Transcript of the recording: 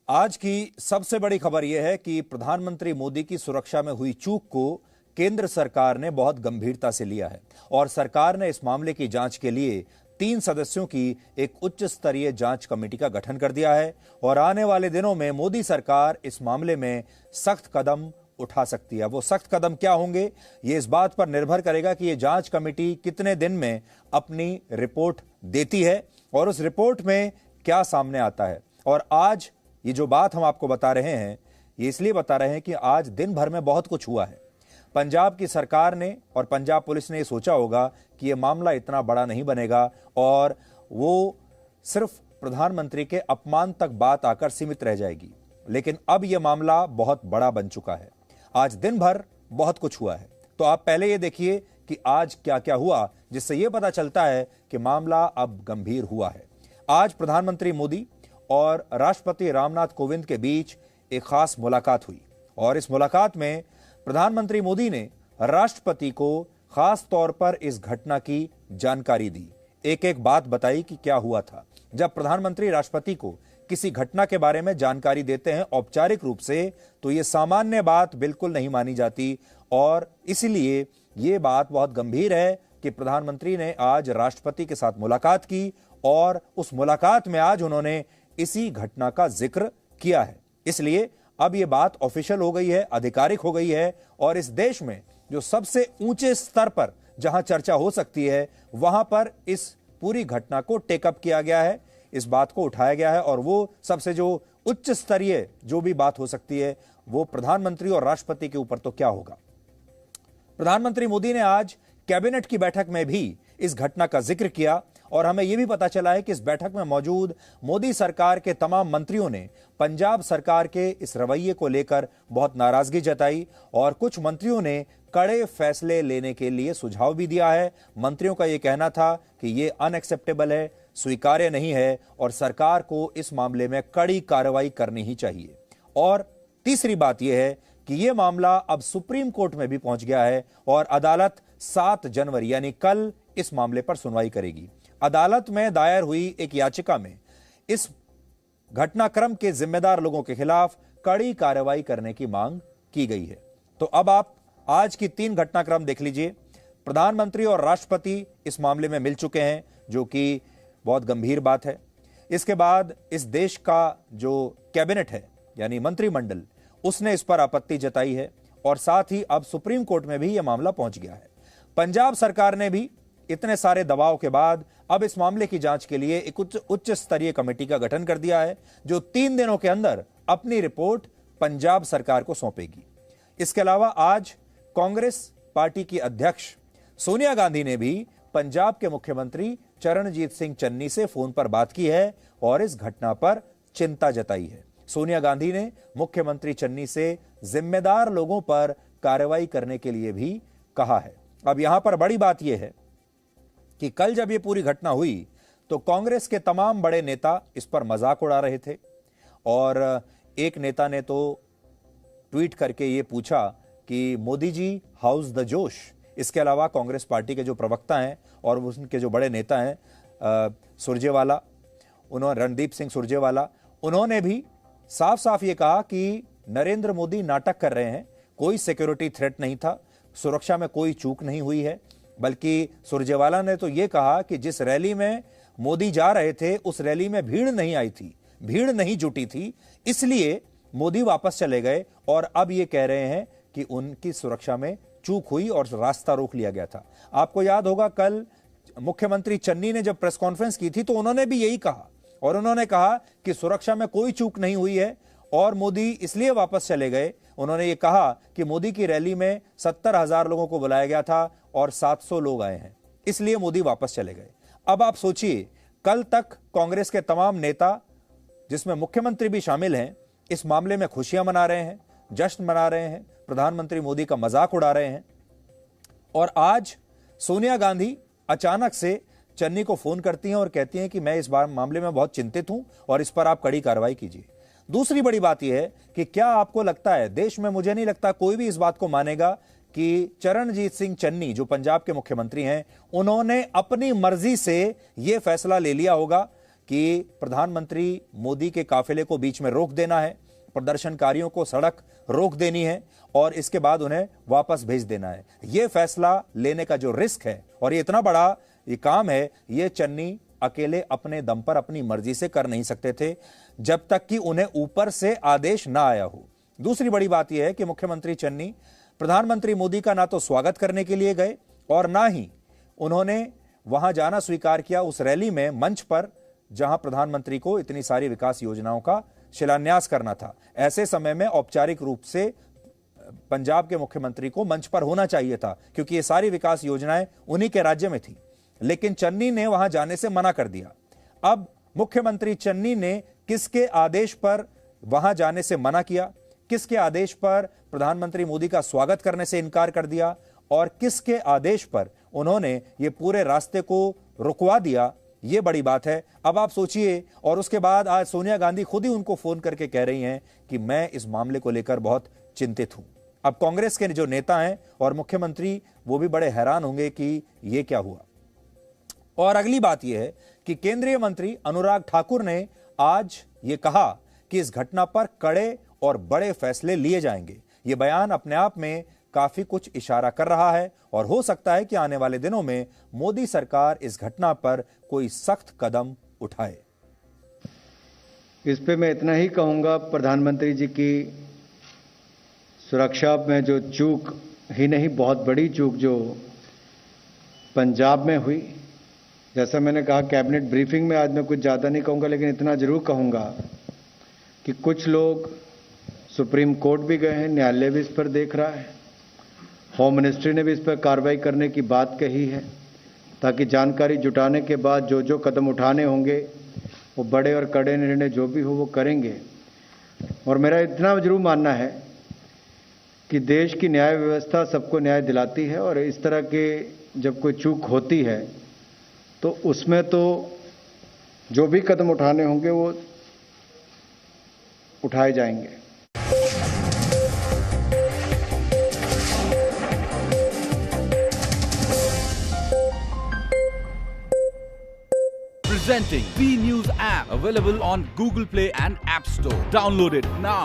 आज की सबसे बड़ी खबर यह है कि प्रधानमंत्री मोदी की सुरक्षा में हुई चूक को केंद्र सरकार ने बहुत गंभीरता से लिया है और सरकार ने इस मामले की जांच के लिए 3 सदस्यों की एक उच्च स्तरीय जांच कमेटी का गठन कर दिया है और आने वाले दिनों में मोदी सरकार इस मामले में सख्त कदम उठा सकती है। वो सख्त कदम क्या होंगे, ये इस बात पर निर्भर करेगा कि ये जांच कमेटी कितने दिन में अपनी रिपोर्ट देती है और उस रिपोर्ट में क्या सामने आता है। और आज ये जो बात हम आपको बता रहे हैं, ये इसलिए बता रहे हैं कि आज दिन भर में बहुत कुछ हुआ है। पंजाब की सरकार ने और पंजाब पुलिस ने ये सोचा होगा कि ये मामला इतना बड़ा नहीं बनेगा और वो सिर्फ प्रधानमंत्री के अपमान तक बात आकर सीमित रह जाएगी, लेकिन अब यह मामला बहुत बड़ा बन चुका है। आज दिन भर बहुत कुछ हुआ है, तो आप पहले ये देखिए कि आज क्या क्या हुआ, जिससे यह पता चलता है कि मामला अब गंभीर हुआ है। आज प्रधानमंत्री मोदी और राष्ट्रपति रामनाथ कोविंद के बीच एक खास मुलाकात हुई और इस मुलाकात में प्रधानमंत्री मोदी ने राष्ट्रपति को खास तौर पर इस घटना की जानकारी दी, एक एक बात बताई कि क्या हुआ था। जब प्रधानमंत्री राष्ट्रपति को किसी घटना के बारे में जानकारी देते हैं औपचारिक रूप से, तो यह सामान्य बात बिल्कुल नहीं मानी जाती और इसलिए यह बात बहुत गंभीर है कि प्रधानमंत्री ने आज राष्ट्रपति के साथ मुलाकात की और उस मुलाकात में आज उन्होंने इसी घटना का जिक्र किया है। इसलिए अब यह बात ऑफिशियल हो गई है, आधिकारिक हो गई है और इस देश में जो सबसे ऊंचे स्तर पर जहां चर्चा हो सकती है, वहां पर इस पूरी घटना को टेकअप किया गया है, इस बात को उठाया गया है और वो सबसे जो उच्च स्तरीय जो भी बात हो सकती है, वो प्रधानमंत्री और राष्ट्रपति के ऊपर तो क्या होगा। प्रधानमंत्री मोदी ने आज कैबिनेट की बैठक में भी इस घटना का जिक्र किया और हमें यह भी पता चला है कि इस बैठक में मौजूद मोदी सरकार के तमाम मंत्रियों ने पंजाब सरकार के इस रवैये को लेकर बहुत नाराजगी जताई और कुछ मंत्रियों ने कड़े फैसले लेने के लिए सुझाव भी दिया है। मंत्रियों का यह कहना था कि यह अनएक्सेप्टेबल है, स्वीकार्य नहीं है और सरकार को इस मामले में कड़ी कार्रवाई करनी ही चाहिए। और तीसरी बात यह है कि यह मामला अब सुप्रीम कोर्ट में भी पहुंच गया है और अदालत 7 जनवरी यानी कल इस मामले पर सुनवाई करेगी। अदालत में दायर हुई एक याचिका में इस घटनाक्रम के जिम्मेदार लोगों के खिलाफ कड़ी कार्रवाई करने की मांग की गई है। तो अब आप आज की 3 घटनाक्रम देख लीजिए। प्रधानमंत्री और राष्ट्रपति इस मामले में मिल चुके हैं, जो कि बहुत गंभीर बात है। इसके बाद इस देश का जो कैबिनेट है यानी मंत्रिमंडल, उसने इस पर आपत्ति जताई है और साथ ही अब सुप्रीम कोर्ट में भी यह मामला पहुंच गया है। पंजाब सरकार ने भी इतने सारे दबाव के बाद अब इस मामले की जांच के लिए एक उच्च स्तरीय कमेटी का गठन कर दिया है, जो 3 दिनों के अंदर अपनी रिपोर्ट पंजाब सरकार को सौंपेगी। इसके अलावा आज कांग्रेस पार्टी की अध्यक्ष सोनिया गांधी ने भी पंजाब के मुख्यमंत्री चरणजीत सिंह चन्नी से फोन पर बात की है और इस घटना पर चिंता जताई है। सोनिया गांधी ने मुख्यमंत्री चन्नी से जिम्मेदार लोगों पर कार्रवाई करने के लिए भी कहा है। अब यहां पर बड़ी बात यह है कि कल जब यह पूरी घटना हुई तो कांग्रेस के तमाम बड़े नेता इस पर मजाक उड़ा रहे थे और एक नेता ने तो ट्वीट करके यह पूछा कि मोदी जी हाउस द जोश। इसके अलावा कांग्रेस पार्टी के जो प्रवक्ता हैं और उनके जो बड़े नेता हैं सुरजेवाला, उन्होंने रणदीप सिंह सुरजेवाला, उन्होंने भी साफ साफ ये कहा कि नरेंद्र मोदी नाटक कर रहे हैं, कोई सिक्योरिटी थ्रेट नहीं था, सुरक्षा में कोई चूक नहीं हुई है। बल्कि सुरजेवाला ने तो यह कहा कि जिस रैली में मोदी जा रहे थे उस रैली में भीड़ नहीं आई थी, भीड़ नहीं जुटी थी, इसलिए मोदी वापस चले गए और अब यह कह रहे हैं कि उनकी सुरक्षा में चूक हुई और रास्ता रोक लिया गया था। आपको याद होगा कल मुख्यमंत्री चन्नी ने जब प्रेस कॉन्फ्रेंस की थी तो उन्होंने भी यही कहा और उन्होंने कहा कि सुरक्षा में कोई चूक नहीं हुई है और मोदी इसलिए वापस चले गए। उन्होंने ये कहा कि मोदी की रैली में 70,000 लोगों को बुलाया गया था और 700 लोग आए हैं, इसलिए मोदी वापस चले गए। अब आप सोचिए, कल तक कांग्रेस के तमाम नेता, जिसमें मुख्यमंत्री भी शामिल हैं, इस मामले में खुशियां मना रहे हैं, जश्न मना रहे हैं, प्रधानमंत्री मोदी का मजाक उड़ा रहे हैं और आज सोनिया गांधी अचानक से चन्नी को फोन करती हैं और कहती हैं कि मैं इस बार मामले में बहुत चिंतित हूं और इस पर आप कड़ी कार्रवाई कीजिए। दूसरी बड़ी बात यह है कि क्या आपको लगता है, देश में मुझे नहीं लगता कोई भी इस बात को मानेगा कि चरणजीत सिंह चन्नी जो पंजाब के मुख्यमंत्री हैं, उन्होंने अपनी मर्जी से यह फैसला ले लिया होगा कि प्रधानमंत्री मोदी के काफिले को बीच में रोक देना है, प्रदर्शनकारियों को सड़क रोक देनी है और इसके बाद उन्हें वापस भेज देना है। यह फैसला लेने का जो रिस्क है और ये इतना बड़ा ये काम है, ये चन्नी अकेले अपने दम पर अपनी मर्जी से कर नहीं सकते थे जब तक कि उन्हें ऊपर से आदेश ना आया हो। दूसरी बड़ी बात यह है कि मुख्यमंत्री चन्नी प्रधानमंत्री मोदी का ना तो स्वागत करने के लिए गए और ना ही उन्होंने वहां जाना स्वीकार किया उस रैली में, मंच पर, जहां प्रधानमंत्री को इतनी सारी विकास योजनाओं का शिलान्यास करना था। ऐसे समय में औपचारिक रूप से पंजाब के मुख्यमंत्री को मंच पर होना चाहिए था क्योंकि ये सारी विकास योजनाएं उन्हीं के राज्य में थी, लेकिन चन्नी ने वहां जाने से मना कर दिया। अब मुख्यमंत्री चन्नी ने किसके आदेश पर वहां जाने से मना किया, किसके आदेश पर प्रधानमंत्री मोदी का स्वागत करने से इनकार कर दिया और किसके आदेश पर उन्होंने ये पूरे रास्ते को रुकवा दिया, ये बड़ी बात है। अब आप सोचिए, और उसके बाद आज सोनिया गांधी खुद ही उनको फोन करके कह रही हैं कि मैं इस मामले को लेकर बहुत चिंतित हूं। अब कांग्रेस के जो नेता हैं और मुख्यमंत्री वो भी बड़े हैरान होंगे कि ये क्या हुआ। और अगली बात यह है कि केंद्रीय मंत्री अनुराग ठाकुर ने आज ये कहा कि इस घटना पर कड़े और बड़े फैसले लिए जाएंगे। ये बयान अपने आप में काफी कुछ इशारा कर रहा है और हो सकता है कि आने वाले दिनों में मोदी सरकार इस घटना पर कोई सख्त कदम उठाए। इस पे मैं इतना ही कहूंगा, प्रधानमंत्री जी की सुरक्षा में जो चूक ही नहीं, बहुत बड़ी चूक जो पंजाब में हुई, जैसा मैंने कहा कैबिनेट ब्रीफिंग में, आज मैं कुछ ज़्यादा नहीं कहूंगा लेकिन इतना जरूर कहूंगा कि कुछ लोग सुप्रीम कोर्ट भी गए हैं, न्यायालय भी इस पर देख रहा है, होम मिनिस्ट्री ने भी इस पर कार्रवाई करने की बात कही है ताकि जानकारी जुटाने के बाद जो जो कदम उठाने होंगे वो बड़े और कड़े निर्णय जो भी हो वो करेंगे। और मेरा इतना जरूर मानना है कि देश की न्याय व्यवस्था सबको न्याय दिलाती है और इस तरह के जब कोई चूक होती है तो उसमें तो जो भी कदम उठाने होंगे वो उठाए जाएंगे। Presenting V News app, available on Google Play and App Store. Download it now.